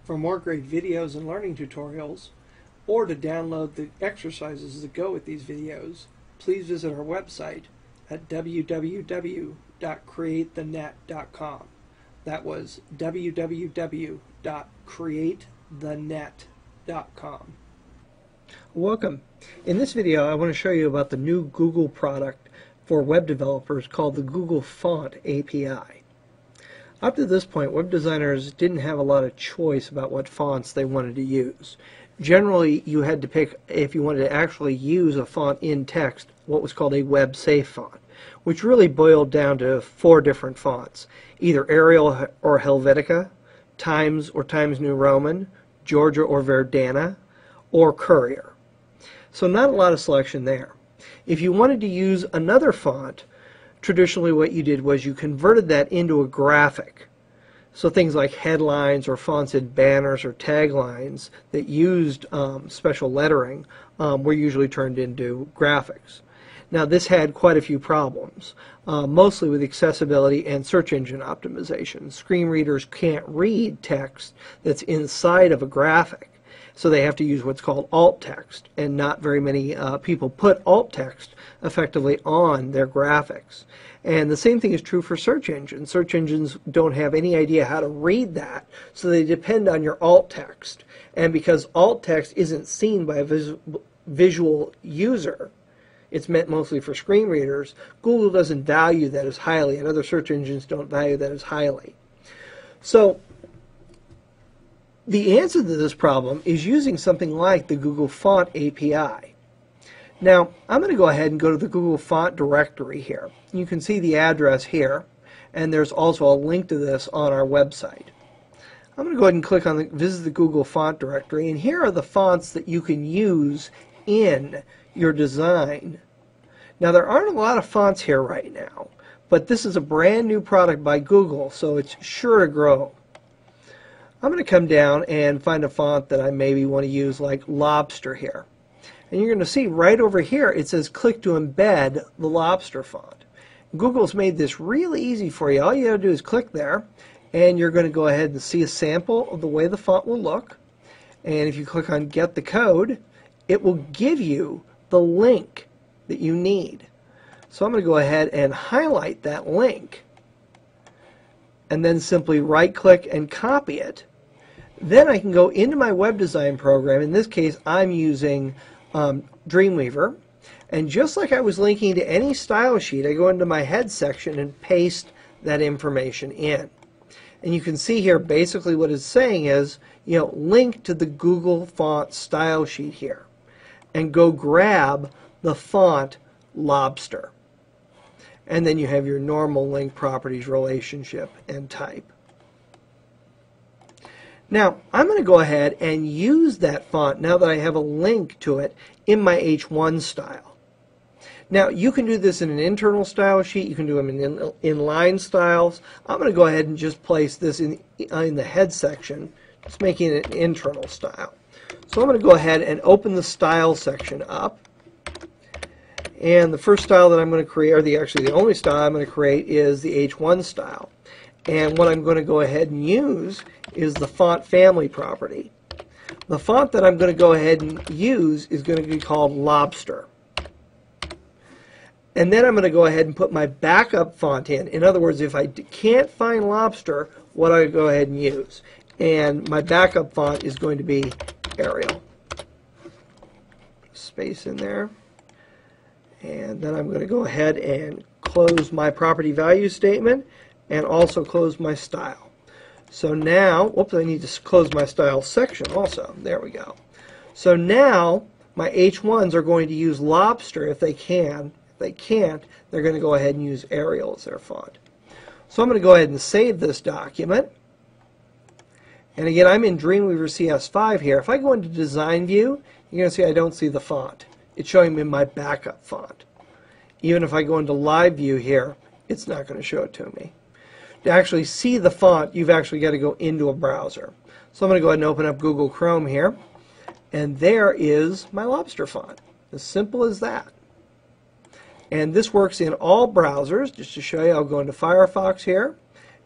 For more great videos and learning tutorials, or to download the exercises that go with these videos, please visit our website at www.createthenet.com. That was www.createthenet.com. Welcome. In this video I want to show you about the new Google product for web developers called the Google Font API. Up to this point, web designers didn't have a lot of choice about what fonts they wanted to use. Generally, you had to pick, if you wanted to actually use a font in text, what was called a web-safe font, which really boiled down to 4 different fonts, either Arial or Helvetica, Times or Times New Roman, Georgia or Verdana, or Courier. So not a lot of selection there. If you wanted to use another font, traditionally what you did was you converted that into a graphic. So things like headlines or fonts in banners or taglines that used special lettering were usually turned into graphics. Now this had quite a few problems, mostly with accessibility and search engine optimization. Screen readers can't read text that's inside of a graphic, so they have to use what's called alt text, and not very many people put alt text effectively on their graphics. And the same thing is true for search engines. Search engines don't have any idea how to read that, so they depend on your alt text. And because alt text isn't seen by a visual user, it's meant mostly for screen readers, Google doesn't value that as highly, and other search engines don't value that as highly. So the answer to this problem is using something like the Google Font API. Now, I'm going to go ahead and go to the Google Font directory here. You can see the address here, and there's also a link to this on our website. I'm going to go ahead and click on visit the Google Font directory, and here are the fonts that you can use in your design. Now, there aren't a lot of fonts here right now, but this is a brand new product by Google, so it's sure to grow. I'm going to come down and find a font that I maybe want to use, like Lobster here. And you're going to see right over here it says click to embed the Lobster font. Google's made this really easy for you. All you have to do is click there, and you're going to go ahead and see a sample of the way the font will look. And if you click on Get the Code, it will give you the link that you need. So I'm going to go ahead and highlight that link, and then simply right-click and copy it. Then I can go into my web design program. In this case, I'm using Dreamweaver. And just like I was linking to any style sheet, I go into my head section and paste that information in. And you can see here basically what it's saying is, link to the Google Font style sheet here. And go grab the font Lobster. And then you have your normal link properties, relationship, and type. Now, I'm going to go ahead and use that font now that I have a link to it in my H1 style. Now, you can do this in an internal style sheet. You can do them in inline styles. I'm going to go ahead and just place this in the head section, just making it an internal style. So I'm going to go ahead and open the style section up. And the first style that I'm going to create, or actually the only style I'm going to create, is the H1 style. And what I'm going to go ahead and use is the font family property. The font that I'm going to go ahead and use is going to be called Lobster. And then I'm going to go ahead and put my backup font in. In other words, if I can't find Lobster, what I go ahead and use. And my backup font is going to be Arial. Space in there. And then I'm going to go ahead and close my property value statement and also close my style. So now, whoops, I need to close my style section also. There we go. So now my H1s are going to use Lobster if they can. If they can't, they're going to go ahead and use Arial as their font. So I'm going to go ahead and save this document. And again, I'm in Dreamweaver CS5 here. If I go into Design View, you're going to see I don't see the font. It's showing me my backup font. Even if I go into Live View here, it's not going to show it to me. To actually see the font, you've actually got to go into a browser. So I'm going to go ahead and open up Google Chrome here. And there is my Lobster font. As simple as that. And this works in all browsers. Just to show you, I'll go into Firefox here.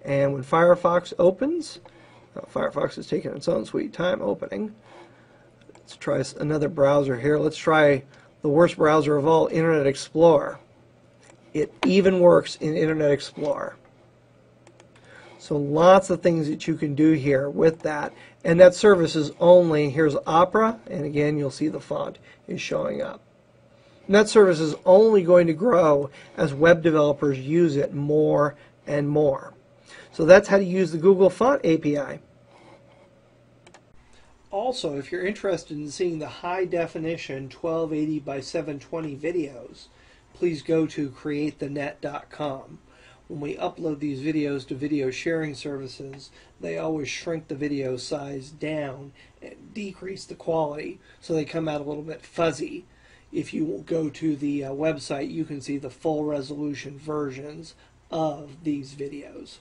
And when Firefox opens, Firefox is taking its own sweet time opening. Let's try another browser here. Let's try the worst browser of all, Internet Explorer. It even works in Internet Explorer. So lots of things that you can do here with that. And that service is only, here's Opera, and again you'll see the font is showing up. And that service is only going to grow as web developers use it more and more. So that's how to use the Google Font API. Also, if you're interested in seeing the high definition 1280 by 720 videos, please go to createthenet.com. When we upload these videos to video sharing services, they always shrink the video size down and decrease the quality, so they come out a little bit fuzzy. If you go to the website, you can see the full resolution versions of these videos.